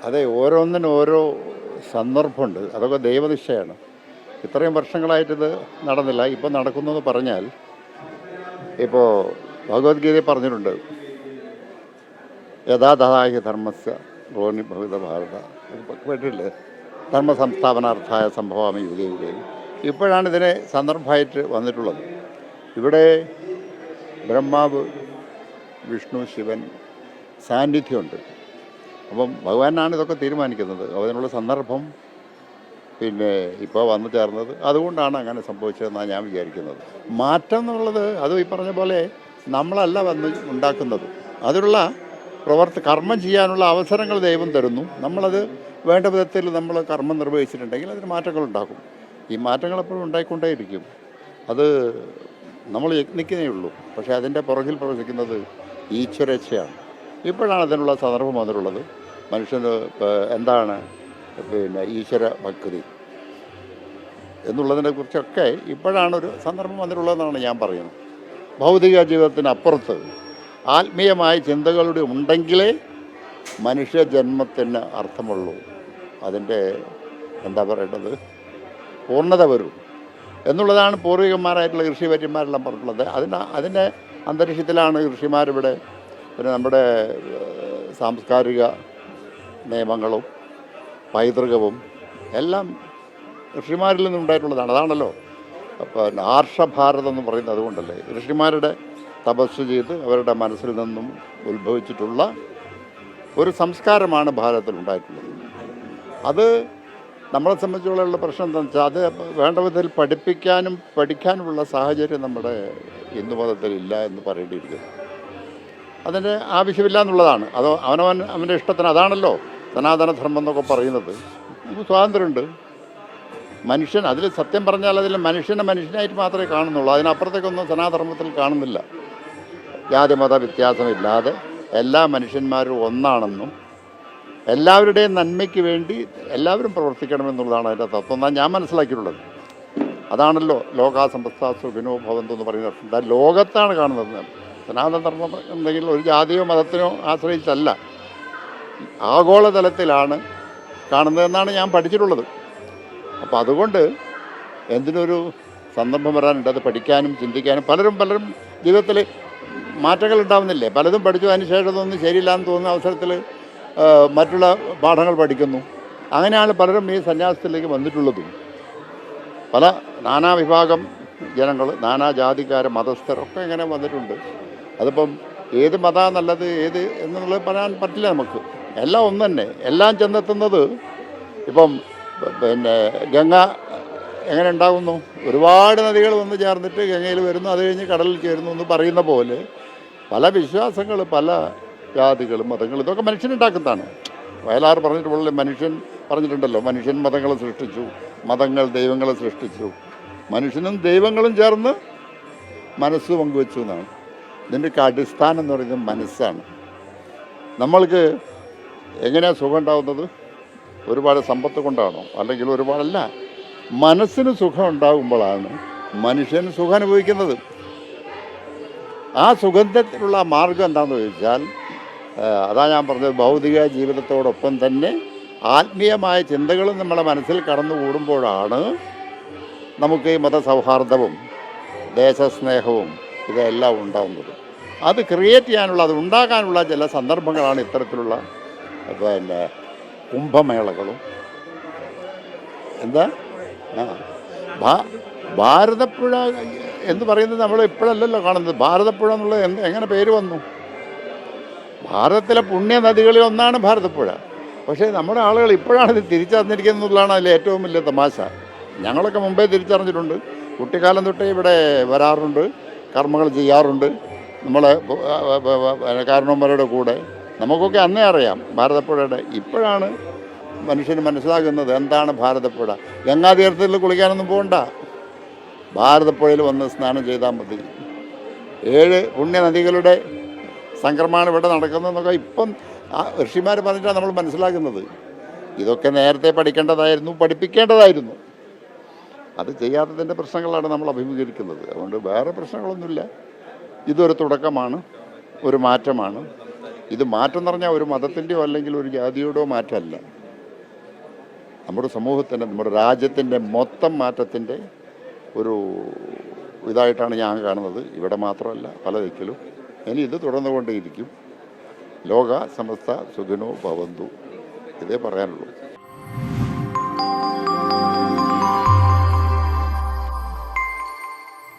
അതെ, ഓരോന്നിനും ഓരോ സന്ദർഭമുണ്ട്. അതൊക്കെ ദൈവനിശ്ചയമാണ്. ഇത്രയും വർഷങ്ങളായിട്ടിത് നടന്നില്ല. ഇപ്പം നടക്കുന്നെന്ന് പറഞ്ഞാൽ, ഇപ്പോൾ ഭഗവത്ഗീതയിൽ പറഞ്ഞിട്ടുണ്ട്, യഥാ തഥാഹി ധർമ്മസ്യ റോണി ഭവിത ഭാരത. കേട്ടില്ലേ? ധർമ്മ സംസ്ഥാപനാർത്ഥായ സംഭവാമി യുഗേ യുഗേ. ഇപ്പോഴാണ് ഇതിനെ സന്ദർഭമായിട്ട് വന്നിട്ടുള്ളത്. ഇവിടെ ബ്രഹ്മാവ്, വിഷ്ണു, ശിവൻ സാന്നിധ്യമുണ്ട്. അപ്പം ഭഗവാനാണ് ഇതൊക്കെ തീരുമാനിക്കുന്നത്. അതിനുള്ള സന്ദർഭം പിന്നെ ഇപ്പോൾ വന്നു ചേർന്നത് അതുകൊണ്ടാണ് അങ്ങനെ സംഭവിച്ചതെന്നാണ് ഞാൻ വിചാരിക്കുന്നത്. മാറ്റം എന്നുള്ളത് അത് ഈ പറഞ്ഞ പോലെ നമ്മളല്ല വന്ന് ഉണ്ടാക്കുന്നത്. അതിനുള്ള കർമ്മം ചെയ്യാനുള്ള അവസരങ്ങൾ ദൈവം തരുന്നു. നമ്മളത് വേണ്ട വിധത്തിൽ നമ്മൾ കർമ്മം നിർവഹിച്ചിട്ടുണ്ടെങ്കിൽ അതിന് മാറ്റങ്ങളുണ്ടാക്കും. ഈ മാറ്റങ്ങൾ എപ്പോഴും ഉണ്ടായിക്കൊണ്ടേയിരിക്കും. അത് നമ്മൾ യത്നിക്കുന്നേ ഉള്ളൂ. പക്ഷേ അതിൻ്റെ പുറകിൽ പ്രവർത്തിക്കുന്നത് ഈശ്വരേച്ഛയാണ്. ഇപ്പോഴാണ് അതിനുള്ള സന്ദർഭം വന്നിട്ടുള്ളത്. മനുഷ്യന് എന്താണ് പിന്നെ ഈശ്വര ഭക്തി എന്നുള്ളതിനെ കുറിച്ചൊക്കെ ഇപ്പോഴാണ് ഒരു സന്ദർഭം വന്നിട്ടുള്ളതെന്നാണ് ഞാൻ പറയുന്നത്. ഭൗതിക ജീവിതത്തിനപ്പുറത്ത് ആത്മീയമായ ചിന്തകളുടെ ഉണ്ടെങ്കിലേ മനുഷ്യജന്മത്തിന് അർത്ഥമുള്ളൂ. അതിൻ്റെ എന്താ പറയേണ്ടത്, പൂർണ്ണത വരും എന്നുള്ളതാണ് പൂർവികന്മാരായിട്ടുള്ള ഋഷിവര്യന്മാരെല്ലാം പറഞ്ഞിട്ടുള്ളത്. അതിൻ്റെ അന്തരീക്ഷത്തിലാണ് ഋഷിമാരിവിടെ പിന്നെ നമ്മുടെ സാംസ്കാരിക നിയമങ്ങളും പൈതൃകവും എല്ലാം ഋഷിമാരിൽ നിന്നുണ്ടായിട്ടുള്ളതാണ്. അതാണല്ലോ അപ്പോൾ ആർഷഭാരതം എന്ന് പറയുന്നത് അതുകൊണ്ടല്ലേ. ഋഷിമാരുടെ തപസ് ചെയ്ത് അവരുടെ മനസ്സിൽ നിന്നും ഉത്ഭവിച്ചിട്ടുള്ള ഒരു സംസ്കാരമാണ് ഭാരതത്തിൽ ഉണ്ടായിട്ടുള്ളത്. അത് നമ്മളെ സംബന്ധിച്ചുള്ള പ്രശ്നം എന്താണെന്ന് വെച്ചാൽ, അത് വേണ്ട വിധത്തിൽ പഠിക്കാനുമുള്ള സാഹചര്യം നമ്മുടെ ഹിന്ദു മതത്തിലില്ല എന്ന് പറയേണ്ടിയിരിക്കുന്നു. അതിൻ്റെ ആവശ്യമില്ല എന്നുള്ളതാണ്. അത് അവൻ്റെ ഇഷ്ടത്തിന്. അതാണല്ലോ സനാതനധർമ്മം എന്നൊക്കെ പറയുന്നത്. നമുക്ക് സ്വാതന്ത്ര്യമുണ്ട്. മനുഷ്യൻ അതിൽ സത്യം പറഞ്ഞാൽ അതിൽ മനുഷ്യനായിട്ട് മാത്രമേ കാണുന്നുള്ളൂ. അതിനപ്പുറത്തേക്കൊന്നും സനാതനധർമ്മത്തിൽ കാണുന്നില്ല. ജാതിമത വ്യത്യാസമില്ലാതെ എല്ലാ മനുഷ്യന്മാരും ഒന്നാണെന്നും എല്ലാവരുടെയും നന്മയ്ക്ക് വേണ്ടി എല്ലാവരും പ്രവർത്തിക്കണമെന്നുള്ളതാണ് അതിൻ്റെ തത്വം എന്നാണ് ഞാൻ മനസ്സിലാക്കിയിട്ടുള്ളത്. അതാണല്ലോ ലോകാ സമസ്ത സുഖിനോ ഭവന്തു എന്ന് പറയുന്നത്. ലോകത്താണ് കാണുന്നത്. സനാതനധർമ്മം എന്തെങ്കിലും ഒരു ജാതിയോ മതത്തിനോ ആശ്രയിച്ചല്ല, ആഗോളതലത്തിലാണ് കാണുന്നതെന്നാണ് ഞാൻ പഠിച്ചിട്ടുള്ളത്. അപ്പോൾ അതുകൊണ്ട് എന്തിനൊരു സന്ദർഭം വരാനുണ്ട്. അത് പഠിക്കാനും ചിന്തിക്കാനും പലരും ജീവിതത്തിൽ മാറ്റങ്ങൾ ഉണ്ടാവുന്നില്ലേ. പലതും പഠിച്ചു അതിന് ശേഷം ഇതൊന്നും ശരിയില്ലാന്ന് തോന്നുന്ന അവസരത്തിൽ മറ്റുള്ള പാഠങ്ങൾ പഠിക്കുന്നു. അങ്ങനെയാണ് പലരും ഈ സന്യാസത്തിലേക്ക് വന്നിട്ടുള്ളതും. പല നാനാവിഭാഗം ജനങ്ങൾ, നാനാജാതിക്കാർ, മതസ്ഥരൊക്കെ ഇങ്ങനെ വന്നിട്ടുണ്ട്. അതിപ്പം ഏത് മതമാണ് നല്ലത് എന്നുള്ളത് പറയാൻ പറ്റില്ല നമുക്ക്. എല്ലാം ഒന്ന് തന്നെ. എല്ലാം ചെന്നെത്തുന്നത് ഇപ്പം പിന്നെ ഗംഗ എങ്ങനെ ഉണ്ടാകുന്നു, ഒരുപാട് നദികൾ വന്ന് ചേർന്നിട്ട് ഗംഗയിൽ വരുന്നു, അത് കഴിഞ്ഞ് കടലിൽ ചേരുന്നു എന്ന് പറയുന്ന പോലെ പല വിശ്വാസങ്ങൾ, പല ജാതികളും മതങ്ങളും ഇതൊക്കെ മനുഷ്യനുണ്ടാക്കുന്നതാണ്. വയലാർ പറഞ്ഞിട്ടുള്ള മനുഷ്യൻ പറഞ്ഞിട്ടുണ്ടല്ലോ, മനുഷ്യൻ മതങ്ങളെ സൃഷ്ടിച്ചു, മതങ്ങൾ ദൈവങ്ങളെ സൃഷ്ടിച്ചു, മനുഷ്യനും ദൈവങ്ങളും ചേർന്ന് മനസ്സ് പങ്കുവെച്ചു എന്നാണ്. ഇതിൻ്റെയൊക്കെ അടിസ്ഥാനം എന്ന് പറയുന്നത് മനസ്സാണ്. നമ്മൾക്ക് എങ്ങനെയാണ് സുഖം ഉണ്ടാകുന്നത്? ഒരുപാട് സമ്പത്ത് കൊണ്ടാണോ? അല്ലെങ്കിൽ ഒരുപാടല്ല, മനസ്സിന് സുഖം ഉണ്ടാകുമ്പോഴാണ് മനുഷ്യൻ സുഖം അനുഭവിക്കുന്നത്. ആ സുഗന്ധത്തിലുള്ള മാർഗം എന്താണെന്ന് ചോദിച്ചാൽ, അതാ ഞാൻ പറഞ്ഞത്, ഭൗതിക ജീവിതത്തോടൊപ്പം തന്നെ ആത്മീയമായ ചിന്തകളും നമ്മളെ മനസ്സിൽ കടന്നുകൂടുമ്പോഴാണ് നമുക്ക് ഈ മതസൗഹാർദ്ദവും ദേശസ്നേഹവും ഇതെല്ലാം ഉണ്ടാകുന്നത്. അത് ക്രിയേറ്റ് ചെയ്യാനുള്ള, അത് ഉണ്ടാകാനുള്ള ചില സന്ദർഭങ്ങളാണ് ഇത്തരത്തിലുള്ള പിന്നെ കുംഭമേളകളും. എന്താ ഭാരതപ്പുഴ എന്ന് പറയുന്നത് നമ്മൾ ഇപ്പോഴല്ലല്ലോ കാണുന്നത്. ഭാരതപ്പുഴ എന്നുള്ളത് എങ്ങനെ പേര് വന്നു? ഭാരതത്തിലെ പുണ്യ നദികളിൽ ഒന്നാണ് ഭാരതപ്പുഴ. പക്ഷേ നമ്മുടെ ആളുകൾ ഇപ്പോഴാണ് ഇത് തിരിച്ചറിഞ്ഞിരിക്കുന്നത് എന്നുള്ളതാണ് അതിൽ ഏറ്റവും വലിയ തമാശ. ഞങ്ങളൊക്കെ മുമ്പേ തിരിച്ചറിഞ്ഞിട്ടുണ്ട്. കുട്ടിക്കാലം തൊട്ടേ ഇവിടെ വരാറുണ്ട്, കർമ്മങ്ങൾ ചെയ്യാറുണ്ട് നമ്മളെ കാരണവന്മാരുടെ കൂടെ. നമുക്കൊക്കെ അന്നേ അറിയാം ഭാരതപ്പുഴയുടെ. ഇപ്പോഴാണ് മനുഷ്യന് മനസ്സിലാകുന്നത് എന്താണ് ഭാരതപ്പുഴ. ഗംഗാതീർത്ഥത്തിൽ കുളിക്കാനൊന്നും പോകണ്ട, ഭാരതപ്പുഴയിൽ വന്ന് സ്നാനം ചെയ്താൽ മതി. 7 പുണ്യനദികളുടെ സംക്രമമാണ് ഇവിടെ നടക്കുന്നതെന്നൊക്കെ ഇപ്പം ഋഷിമാർ പറഞ്ഞിട്ടാണ് നമ്മൾ മനസ്സിലാക്കുന്നത്. ഇതൊക്കെ നേരത്തെ പഠിക്കേണ്ടതായിരുന്നു, പഠിപ്പിക്കേണ്ടതായിരുന്നു. അത് ചെയ്യാത്തതിൻ്റെ പ്രശ്നങ്ങളാണ് നമ്മൾ അഭിമുഖീകരിക്കുന്നത്. അതുകൊണ്ട് വേറെ പ്രശ്നങ്ങളൊന്നുമില്ല. ഇതൊരു തുടക്കമാണ്, ഒരു മാറ്റമാണ്. ഇത് മാറ്റം എന്ന് പറഞ്ഞാൽ ഒരു മതത്തിൻ്റെയോ അല്ലെങ്കിൽ ഒരു ജാതിയുടെയോ മാറ്റമല്ല. നമ്മുടെ സമൂഹത്തിൻ്റെ, നമ്മുടെ രാജ്യത്തിൻ്റെ മൊത്തം മാറ്റത്തിൻ്റെ ഒരു ഇതായിട്ടാണ് ഞാൻ കാണുന്നത്. ഇവിടെ മാത്രമല്ല, പല ദിക്കിലും. ഇനി ഇത് തുടർന്നുകൊണ്ടേയിരിക്കും. ലോക സമസ്ത സുഖിനോ ഭവന്തു, ഇതേ പറയാനുള്ളൂ.